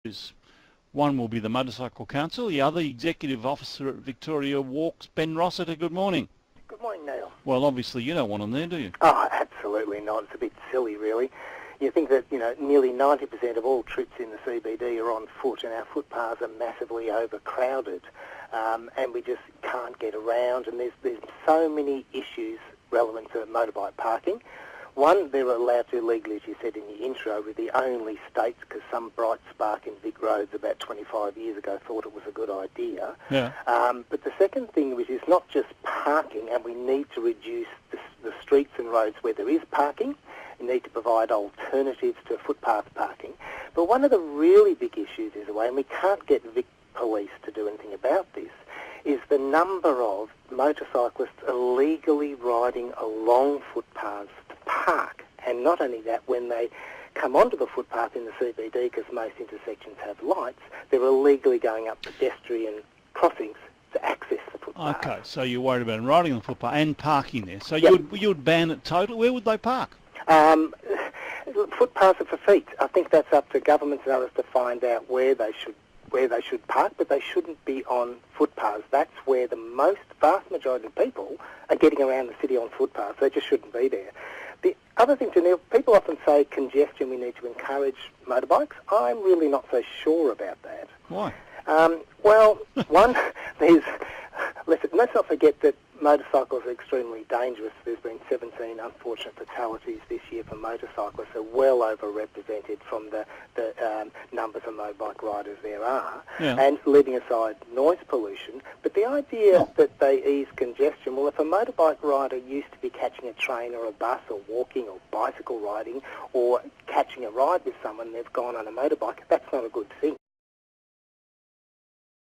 is one will be the Motorcycle Council, the other Executive Officer at Victoria Walks, Ben Rossiter. Good morning. Good morning, Neil. Well, obviously you don't want them there, do you? Oh, absolutely not. It's a bit silly, really. You think that, nearly 90% of all trips in the CBD are on foot, and our footpaths are massively overcrowded, and we just can't get around, and there's so many issues relevant to motorbike parking. One, they're allowed to legally, as you said in the intro, with the only states, because some bright spark in Vic Roads about 25 years ago thought it was a good idea. Yeah. But the second thing, which is not just parking, and we need to reduce the streets and roads where there is parking. We need to provide alternatives to footpath parking. But one of the really big issues is, and we can't get Vic Police to do anything about this, is the number of motorcyclists illegally riding along footpaths to park. And not only that, when they come onto the footpath in the CBD, because most intersections have lights, they're illegally going up pedestrian crossings to access the footpath. Okay, so you're worried about riding on the footpath and parking there. So Yep. you'd ban it totally. Where would they park? Footpaths are for feet. I think that's up to governments and others to find out where they should park, but they shouldn't be on footpaths. That's where the vast majority of people are getting around the city on footpaths. They just shouldn't be there. The other thing, Neil, people often say congestion, we need to encourage motorbikes. I'm really not so sure about that. Why? Well, one, let's not forget that motorcycles are extremely dangerous. There's been 17 unfortunate fatalities this year for motorcyclists, are well overrepresented from the numbers of motorbike riders there are, and leaving aside noise pollution. But the idea that they ease congestion, well, if a motorbike rider used to be catching a train or a bus or walking or bicycle riding or catching a ride with someone, they've gone on a motorbike, that's not a good thing.